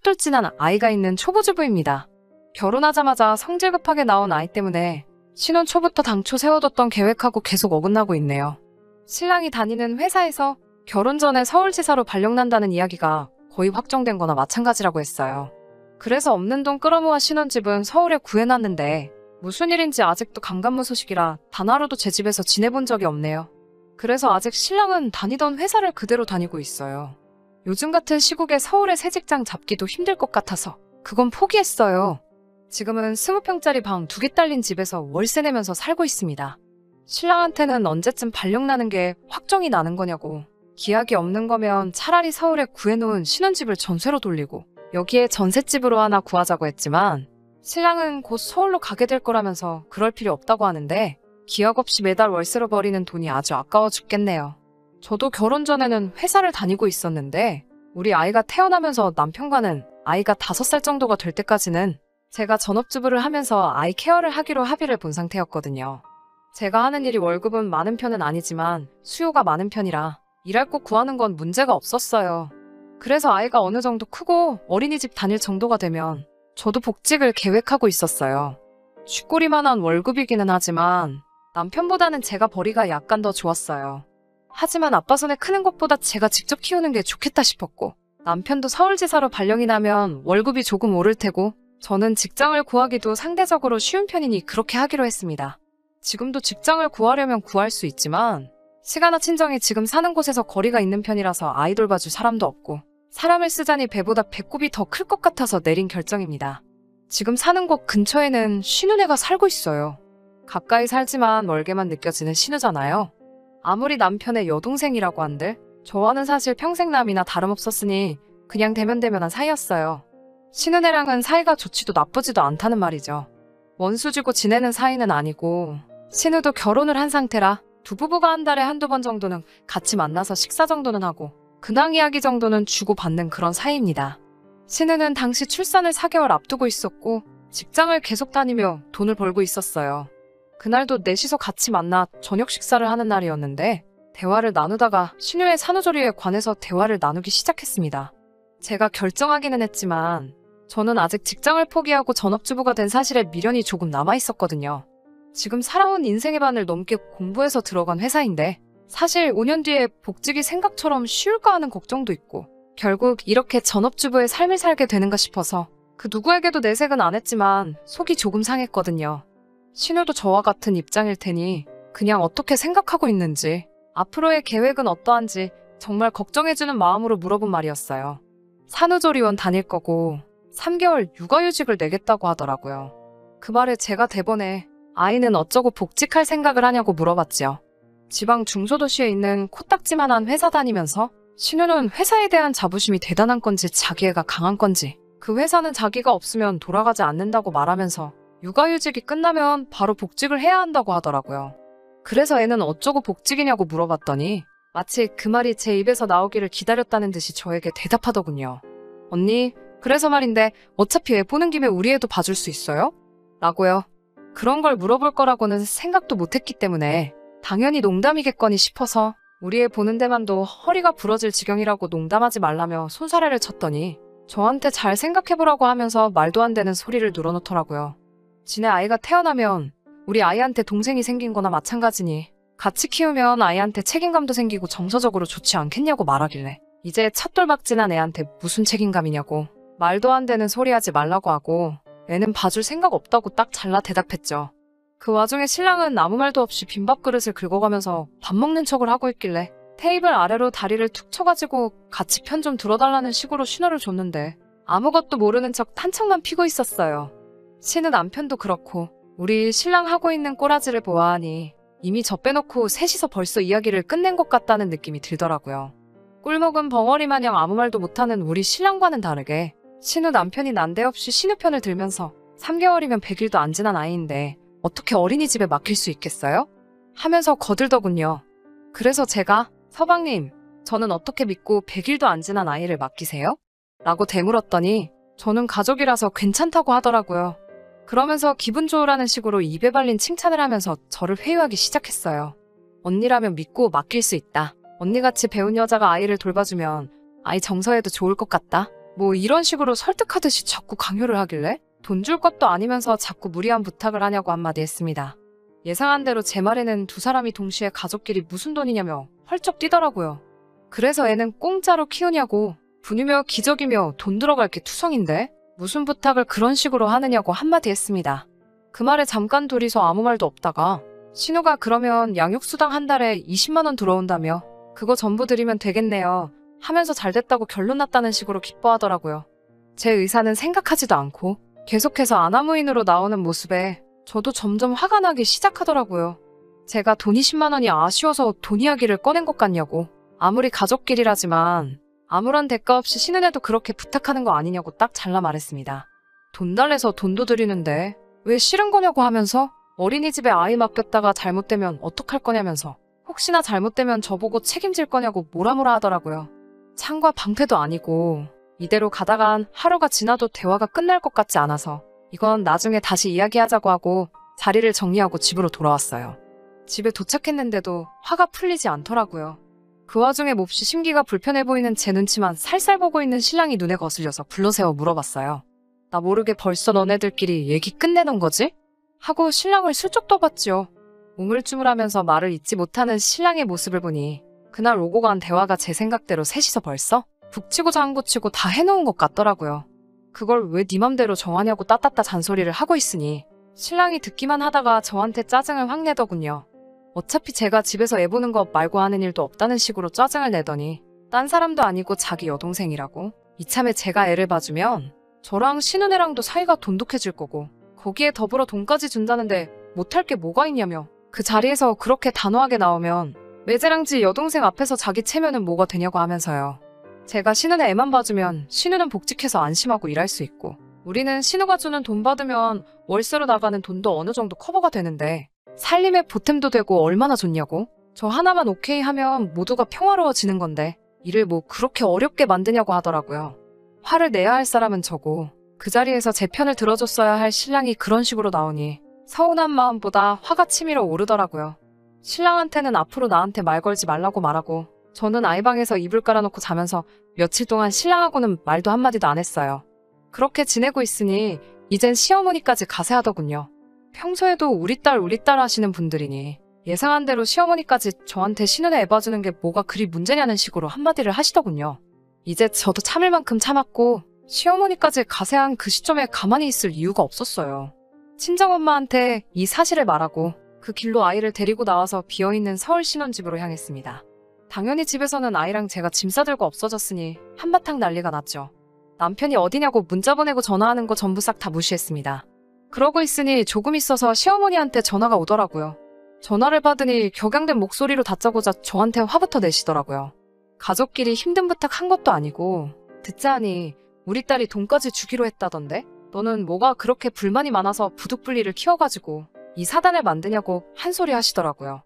첫 돌진한 아이가 있는 초보주부입니다. 결혼하자마자 성질 급하게 나온 아이 때문에 신혼 초부터 당초 세워뒀던 계획하고 계속 어긋나고 있네요. 신랑이 다니는 회사에서 결혼 전에 서울지사로 발령난다는 이야기가 거의 확정된 거나 마찬가지라고 했어요. 그래서 없는 돈 끌어모아 신혼집은 서울에 구해놨는데 무슨 일인지 아직도 감감무 소식이라 단 하루도 제 집에서 지내본 적이 없네요. 그래서 아직 신랑은 다니던 회사를 그대로 다니고 있어요. 요즘 같은 시국에 서울에 새 직장 잡기도 힘들 것 같아서 그건 포기했어요. 지금은 20평짜리 방 2개 딸린 집에서 월세 내면서 살고 있습니다. 신랑한테는 언제쯤 발령나는 게 확정이 나는 거냐고, 기약이 없는 거면 차라리 서울에 구해놓은 신혼집을 전세로 돌리고 여기에 전셋집으로 하나 구하자고 했지만 신랑은 곧 서울로 가게 될 거라면서 그럴 필요 없다고 하는데 기약 없이 매달 월세로 버리는 돈이 아주 아까워 죽겠네요. 저도 결혼 전에는 회사를 다니고 있었는데 우리 아이가 태어나면서 남편과는 아이가 5살 정도가 될 때까지는 제가 전업주부를 하면서 아이 케어를 하기로 합의를 본 상태였거든요. 제가 하는 일이 월급은 많은 편은 아니지만 수요가 많은 편이라 일할 곳 구하는 건 문제가 없었어요. 그래서 아이가 어느 정도 크고 어린이집 다닐 정도가 되면 저도 복직을 계획하고 있었어요. 쥐꼬리만한 월급이기는 하지만 남편보다는 제가 벌이가 약간 더 좋았어요. 하지만 아빠 손에 크는 것보다 제가 직접 키우는 게 좋겠다 싶었고 남편도 서울지사로 발령이 나면 월급이 조금 오를 테고 저는 직장을 구하기도 상대적으로 쉬운 편이니 그렇게 하기로 했습니다. 지금도 직장을 구하려면 구할 수 있지만 시가나 친정이 지금 사는 곳에서 거리가 있는 편이라서 아이 돌봐줄 사람도 없고 사람을 쓰자니 배보다 배꼽이 더 클 것 같아서 내린 결정입니다. 지금 사는 곳 근처에는 신우네가 살고 있어요. 가까이 살지만 멀게만 느껴지는 신우잖아요. 아무리 남편의 여동생이라고 한들 저와는 사실 평생남이나 다름없었으니 그냥 대면대면한 사이였어요. 신우네랑은 사이가 좋지도 나쁘지도 않다는 말이죠. 원수지고 지내는 사이는 아니고 신우도 결혼을 한 상태라 두 부부가 한 달에 한두 번 정도는 같이 만나서 식사 정도는 하고 근황 이야기 정도는 주고받는 그런 사이입니다. 신우는 당시 출산을 4개월 앞두고 있었고 직장을 계속 다니며 돈을 벌고 있었어요. 그날도 넷이서 같이 만나 저녁 식사를 하는 날이었는데 대화를 나누다가 신우의 산후조리에 관해서 대화를 나누기 시작했습니다. 제가 결정하기는 했지만 저는 아직 직장을 포기하고 전업주부가 된 사실에 미련이 조금 남아있었거든요. 지금 살아온 인생의 반을 넘게 공부해서 들어간 회사인데 사실 5년 뒤에 복직이 생각처럼 쉬울까 하는 걱정도 있고 결국 이렇게 전업주부의 삶을 살게 되는가 싶어서 그 누구에게도 내색은 안 했지만 속이 조금 상했거든요. 신우도 저와 같은 입장일 테니 그냥 어떻게 생각하고 있는지 앞으로의 계획은 어떠한지 정말 걱정해주는 마음으로 물어본 말이었어요. 산후조리원 다닐 거고 3개월 육아휴직을 내겠다고 하더라고요. 그 말에 제가 대번에 아이는 어쩌고 복직할 생각을 하냐고 물어봤지요. 지방 중소도시에 있는 코딱지만한 회사 다니면서 신우는 회사에 대한 자부심이 대단한 건지 자기애가 강한 건지 그 회사는 자기가 없으면 돌아가지 않는다고 말하면서 육아휴직이 끝나면 바로 복직을 해야 한다고 하더라고요. 그래서 애는 어쩌고 복직이냐고 물어봤더니 마치 그 말이 제 입에서 나오기를 기다렸다는 듯이 저에게 대답하더군요. 언니, 그래서 말인데 어차피 애 보는 김에 우리 애도 봐줄 수 있어요? 라고요. 그런 걸 물어볼 거라고는 생각도 못했기 때문에 당연히 농담이겠거니 싶어서 우리 애 보는 데만도 허리가 부러질 지경이라고 농담하지 말라며 손사래를 쳤더니 저한테 잘 생각해보라고 하면서 말도 안 되는 소리를 늘어놓더라고요. 지네 아이가 태어나면 우리 아이한테 동생이 생긴 거나 마찬가지니 같이 키우면 아이한테 책임감도 생기고 정서적으로 좋지 않겠냐고 말하길래 이제 찻돌박진한 애한테 무슨 책임감이냐고 말도 안 되는 소리 하지 말라고 하고 애는 봐줄 생각 없다고 딱 잘라 대답했죠. 그 와중에 신랑은 아무 말도 없이 빈밥그릇을 긁어가면서 밥 먹는 척을 하고 있길래 테이블 아래로 다리를 툭 쳐가지고 같이 편 좀 들어달라는 식으로 신호를 줬는데 아무것도 모르는 척 탄척만 피고 있었어요. 신우 남편도 그렇고 우리 신랑 하고 있는 꼬라지를 보아하니 이미 저 빼놓고 셋이서 벌써 이야기를 끝낸 것 같다는 느낌이 들더라고요. 꿀먹은 벙어리 마냥 아무 말도 못하는 우리 신랑과는 다르게 신우 남편이 난데없이 신우 편을 들면서 3개월이면 100일도 안 지난 아이인데 어떻게 어린이집에 맡길 수 있겠어요? 하면서 거들더군요. 그래서 제가 서방님, 저는 어떻게 믿고 100일도 안 지난 아이를 맡기세요? 라고 되물었더니 저는 가족이라서 괜찮다고 하더라고요. 그러면서 기분 좋으라는 식으로 입에 발린 칭찬을 하면서 저를 회유하기 시작했어요. 언니라면 믿고 맡길 수 있다. 언니같이 배운 여자가 아이를 돌봐주면 아이 정서에도 좋을 것 같다. 뭐 이런 식으로 설득하듯이 자꾸 강요를 하길래 돈 줄 것도 아니면서 자꾸 무리한 부탁을 하냐고 한마디 했습니다. 예상한 대로 제 말에는 두 사람이 동시에 가족끼리 무슨 돈이냐며 펄쩍 뛰더라고요. 그래서 애는 공짜로 키우냐고, 분이며 기적이며 돈 들어갈 게 투성인데 무슨 부탁을 그런 식으로 하느냐고 한마디 했습니다. 그 말에 잠깐 둘이서 아무 말도 없다가 신우가 그러면 양육수당 한 달에 20만 원 들어온다며 그거 전부 드리면 되겠네요 하면서 잘됐다고 결론 났다는 식으로 기뻐하더라고요. 제 의사는 생각하지도 않고 계속해서 아나무인으로 나오는 모습에 저도 점점 화가 나기 시작하더라고요. 제가 돈 20만 원이 아쉬워서 돈 이야기를 꺼낸 것 같냐고. 아무리 가족끼리라지만 아무런 대가 없이 신은혜도 그렇게 부탁하는 거 아니냐고 딱 잘라 말했습니다. 돈 달래서 돈도 드리는데 왜 싫은 거냐고 하면서 어린이집에 아이 맡겼다가 잘못되면 어떡할 거냐면서 혹시나 잘못되면 저보고 책임질 거냐고 뭐라뭐라 하더라고요. 창과 방패도 아니고 이대로 가다간 하루가 지나도 대화가 끝날 것 같지 않아서 이건 나중에 다시 이야기하자고 하고 자리를 정리하고 집으로 돌아왔어요. 집에 도착했는데도 화가 풀리지 않더라고요. 그 와중에 몹시 심기가 불편해 보이는 제 눈치만 살살 보고 있는 신랑이 눈에 거슬려서 불러세워 물어봤어요. 나 모르게 벌써 너네들끼리 얘기 끝내는 거지? 하고 신랑을 슬쩍 떠봤지요. 우물쭈물하면서 말을 잇지 못하는 신랑의 모습을 보니 그날 오고 간 대화가 제 생각대로 셋이서 벌써 북치고 장구치고 다 해놓은 것 같더라고요. 그걸 왜 네 맘대로 정하냐고 따따따 잔소리를 하고 있으니 신랑이 듣기만 하다가 저한테 짜증을 확 내더군요. 어차피 제가 집에서 애 보는 것 말고 하는 일도 없다는 식으로 짜증을 내더니 딴 사람도 아니고 자기 여동생이라고 이참에 제가 애를 봐주면 저랑 신은혜랑도 사이가 돈독해질 거고 거기에 더불어 돈까지 준다는데 못할 게 뭐가 있냐며 그 자리에서 그렇게 단호하게 나오면 매제랑지 여동생 앞에서 자기 체면은 뭐가 되냐고 하면서요. 제가 신은혜 애만 봐주면 신우는 복직해서 안심하고 일할 수 있고 우리는 신우가 주는 돈 받으면 월세로 나가는 돈도 어느 정도 커버가 되는데 살림에 보탬도 되고 얼마나 좋냐고? 저 하나만 오케이 하면 모두가 평화로워지는 건데 일을 뭐 그렇게 어렵게 만드냐고 하더라고요. 화를 내야 할 사람은 저고 그 자리에서 제 편을 들어줬어야 할 신랑이 그런 식으로 나오니 서운한 마음보다 화가 치밀어 오르더라고요. 신랑한테는 앞으로 나한테 말 걸지 말라고 말하고 저는 아이방에서 이불 깔아놓고 자면서 며칠 동안 신랑하고는 말도 한마디도 안 했어요. 그렇게 지내고 있으니 이젠 시어머니까지 가세하더군요. 평소에도 우리 딸 하시는 분들이니 예상한 대로 시어머니까지 저한테 신은혜 애 봐주는 게 뭐가 그리 문제냐는 식으로 한마디를 하시더군요. 이제 저도 참을 만큼 참았고 시어머니까지 가세한 그 시점에 가만히 있을 이유가 없었어요. 친정엄마한테 이 사실을 말하고 그 길로 아이를 데리고 나와서 비어있는 서울 신혼집으로 향했습니다. 당연히 집에서는 아이랑 제가 짐 싸들고 없어졌으니 한바탕 난리가 났죠. 남편이 어디냐고 문자 보내고 전화하는 거 전부 싹 다 무시했습니다. 그러고 있으니 조금 있어서 시어머니한테 전화가 오더라고요. 전화를 받으니 격양된 목소리로 다짜고짜 저한테 화부터 내시더라고요. 가족끼리 힘든 부탁 한 것도 아니고 듣자 하니 우리 딸이 돈까지 주기로 했다던데? 너는 뭐가 그렇게 불만이 많아서 부득불리를 키워가지고 이 사단을 만드냐고 한 소리 하시더라고요.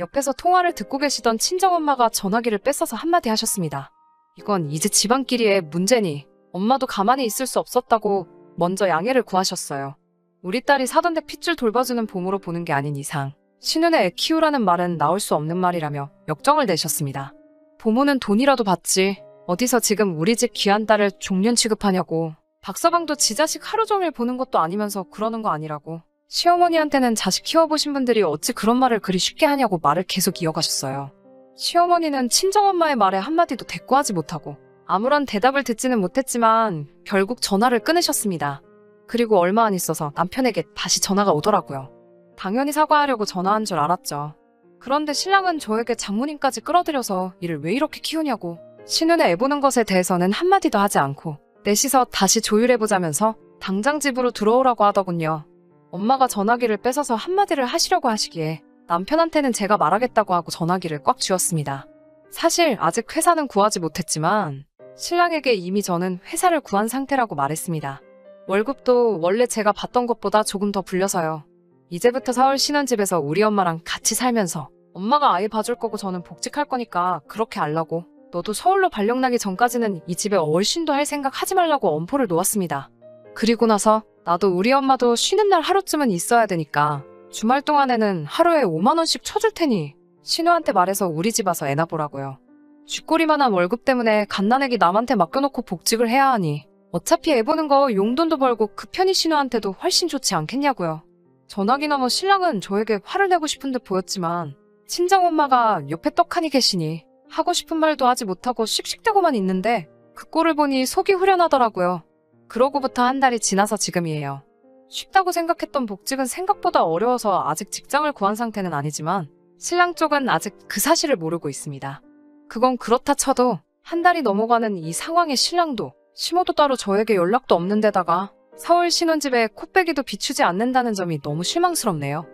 옆에서 통화를 듣고 계시던 친정엄마가 전화기를 뺏어서 한마디 하셨습니다. 이건 이제 집안끼리의 문제니 엄마도 가만히 있을 수 없었다고 먼저 양해를 구하셨어요. 우리 딸이 사돈댁 핏줄 돌봐주는 보모로 보는 게 아닌 이상 신은혜 애 키우라는 말은 나올 수 없는 말이라며 역정을 내셨습니다. 보모는 돈이라도 받지 어디서 지금 우리 집 귀한 딸을 종년 취급하냐고. 박서방도 지 자식 하루 종일 보는 것도 아니면서 그러는 거 아니라고. 시어머니한테는 자식 키워보신 분들이 어찌 그런 말을 그리 쉽게 하냐고 말을 계속 이어가셨어요. 시어머니는 친정엄마의 말에 한마디도 대꾸하지 못하고 아무런 대답을 듣지는 못했지만 결국 전화를 끊으셨습니다. 그리고 얼마 안 있어서 남편에게 다시 전화가 오더라고요. 당연히 사과하려고 전화한 줄 알았죠. 그런데 신랑은 저에게 장모님까지 끌어들여서 일을 왜 이렇게 키우냐고 신은혜 애 보는 것에 대해서는 한마디도 하지 않고 넷이서 다시 조율해보자면서 당장 집으로 들어오라고 하더군요. 엄마가 전화기를 뺏어서 한마디를 하시려고 하시기에 남편한테는 제가 말하겠다고 하고 전화기를 꽉 쥐었습니다. 사실 아직 회사는 구하지 못했지만 신랑에게 이미 저는 회사를 구한 상태라고 말했습니다. 월급도 원래 제가 받던 것보다 조금 더 불려서요. 이제부터 서울 신혼집에서 우리 엄마랑 같이 살면서 엄마가 아이 봐줄 거고 저는 복직할 거니까 그렇게 알라고. 너도 서울로 발령 나기 전까지는 이 집에 얼씬도 할 생각 하지 말라고 엄포를 놓았습니다. 그리고 나서 나도 우리 엄마도 쉬는 날 하루쯤은 있어야 되니까 주말 동안에는 하루에 5만 원씩 쳐줄 테니 신우한테 말해서 우리 집 와서 애나 보라고요. 쥐꼬리만한 월급 때문에 갓난애기 남한테 맡겨놓고 복직을 해야 하니 어차피 애 보는 거 용돈도 벌고 그 편이 신우한테도 훨씬 좋지 않겠냐고요. 전화기 넘어 신랑은 저에게 화를 내고 싶은 듯 보였지만 친정엄마가 옆에 떡하니 계시니 하고 싶은 말도 하지 못하고 씩씩대고만 있는데 그 꼴을 보니 속이 후련하더라고요. 그러고부터 한 달이 지나서 지금이에요. 쉽다고 생각했던 복직은 생각보다 어려워서 아직 직장을 구한 상태는 아니지만 신랑 쪽은 아직 그 사실을 모르고 있습니다. 그건 그렇다 쳐도 한 달이 넘어가는 이 상황에 신랑도 시모도 따로 저에게 연락도 없는 데다가 서울 신혼집에 코빼기도 비추지 않는다는 점이 너무 실망스럽네요.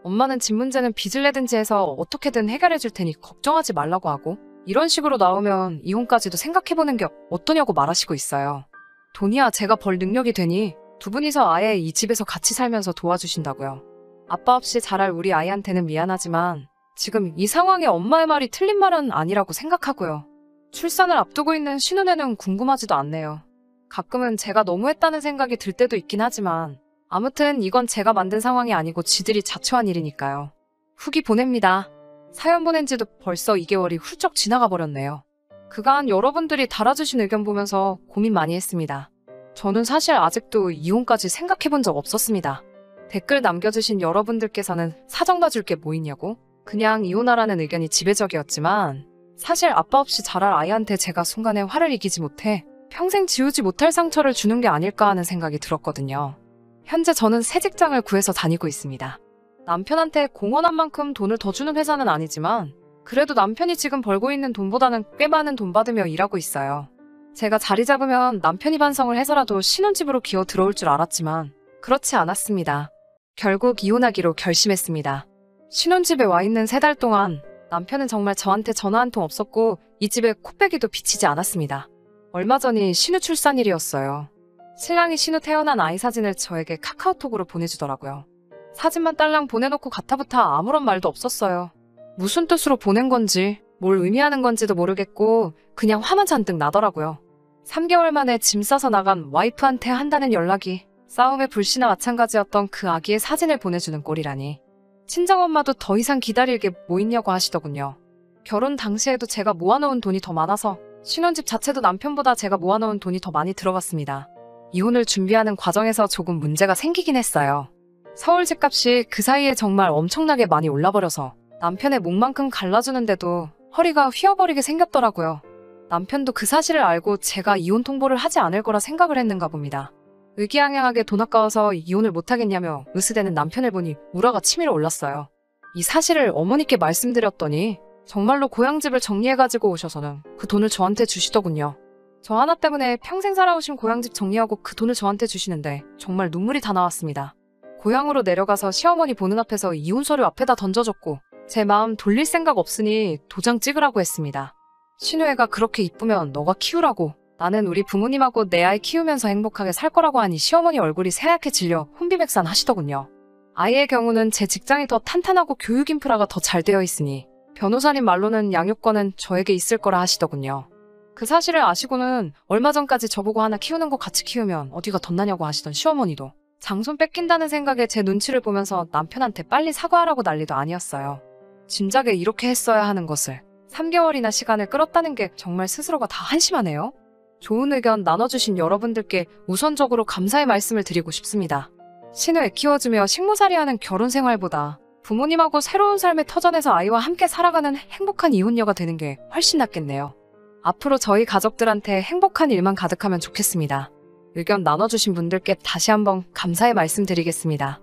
엄마는 집 문제는 빚을 내든지 해서 어떻게든 해결해 줄 테니 걱정하지 말라고 하고 이런 식으로 나오면 이혼까지도 생각해보는 게 어떠냐고 말하시고 있어요. 돈이야 제가 벌 능력이 되니 두 분이서 아예 이 집에서 같이 살면서 도와주신다고요. 아빠 없이 자랄 우리 아이한테는 미안하지만 지금 이 상황에 엄마의 말이 틀린 말은 아니라고 생각하고요. 출산을 앞두고 있는 신혼에는 궁금하지도 않네요. 가끔은 제가 너무했다는 생각이 들 때도 있긴 하지만 아무튼 이건 제가 만든 상황이 아니고 지들이 자초한 일이니까요. 후기 보냅니다. 사연 보낸 지도 벌써 2개월이 훌쩍 지나가 버렸네요. 그간 여러분들이 달아주신 의견 보면서 고민 많이 했습니다. 저는 사실 아직도 이혼까지 생각해본 적 없었습니다. 댓글 남겨주신 여러분들께서는 사정 봐줄 게 뭐 있냐고 그냥 이혼하라는 의견이 지배적이었지만 사실 아빠 없이 자랄 아이한테 제가 순간에 화를 이기지 못해 평생 지우지 못할 상처를 주는 게 아닐까 하는 생각이 들었거든요. 현재 저는 새 직장을 구해서 다니고 있습니다. 남편한테 공헌한 만큼 돈을 더 주는 회사는 아니지만 그래도 남편이 지금 벌고 있는 돈보다는 꽤 많은 돈 받으며 일하고 있어요. 제가 자리 잡으면 남편이 반성을 해서라도 신혼집으로 기어 들어올 줄 알았지만 그렇지 않았습니다. 결국 이혼하기로 결심했습니다. 신혼집에 와 있는 3달 동안 남편은 정말 저한테 전화 한 통 없었고 이 집에 코빼기도 비치지 않았습니다. 얼마 전이 신우 출산일이었어요. 신랑이 신우 태어난 아이 사진을 저에게 카카오톡으로 보내주더라고요. 사진만 딸랑 보내놓고 가타부타 아무런 말도 없었어요. 무슨 뜻으로 보낸 건지 뭘 의미하는 건지도 모르겠고 그냥 화만 잔뜩 나더라고요. 3개월 만에 짐 싸서 나간 와이프한테 한다는 연락이 싸움의 불씨나 마찬가지였던 그 아기의 사진을 보내주는 꼴이라니. 친정엄마도 더 이상 기다릴 게 뭐 있냐고 하시더군요. 결혼 당시에도 제가 모아놓은 돈이 더 많아서 신혼집 자체도 남편보다 제가 모아놓은 돈이 더 많이 들어갔습니다. 이혼을 준비하는 과정에서 조금 문제가 생기긴 했어요. 서울 집값이 그 사이에 정말 엄청나게 많이 올라버려서 남편의 목만큼 갈라주는데도 허리가 휘어버리게 생겼더라고요. 남편도 그 사실을 알고 제가 이혼 통보를 하지 않을 거라 생각을 했는가 봅니다. 의기양양하게 돈 아까워서 이혼을 못하겠냐며 으스대는 남편을 보니 우라가 치밀어 올랐어요. 이 사실을 어머니께 말씀드렸더니 정말로 고향집을 정리해가지고 오셔서는 그 돈을 저한테 주시더군요. 저 하나 때문에 평생 살아오신 고향집 정리하고 그 돈을 저한테 주시는데 정말 눈물이 다 나왔습니다. 고향으로 내려가서 시어머니 보는 앞에서 이혼 서류 앞에다 던져줬고 제 마음 돌릴 생각 없으니 도장 찍으라고 했습니다. 신우애가 그렇게 이쁘면 너가 키우라고 나는 우리 부모님하고 내 아이 키우면서 행복하게 살 거라고 하니 시어머니 얼굴이 새하얗게 질려 혼비백산 하시더군요. 아이의 경우는 제 직장이 더 탄탄하고 교육 인프라가 더 잘 되어 있으니 변호사님 말로는 양육권은 저에게 있을 거라 하시더군요. 그 사실을 아시고는 얼마 전까지 저보고 하나 키우는 거 같이 키우면 어디가 덧나냐고 하시던 시어머니도 장손 뺏긴다는 생각에 제 눈치를 보면서 남편한테 빨리 사과하라고 난리도 아니었어요. 진작에 이렇게 했어야 하는 것을 3개월이나 시간을 끌었다는 게 정말 스스로가 다 한심하네요. 좋은 의견 나눠주신 여러분들께 우선적으로 감사의 말씀을 드리고 싶습니다. 신우 애 키워주며 식모살이하는 결혼 생활보다 부모님하고 새로운 삶의 터전에서 아이와 함께 살아가는 행복한 이혼녀가 되는 게 훨씬 낫겠네요. 앞으로 저희 가족들한테 행복한 일만 가득하면 좋겠습니다. 의견 나눠주신 분들께 다시 한번 감사의 말씀 드리겠습니다.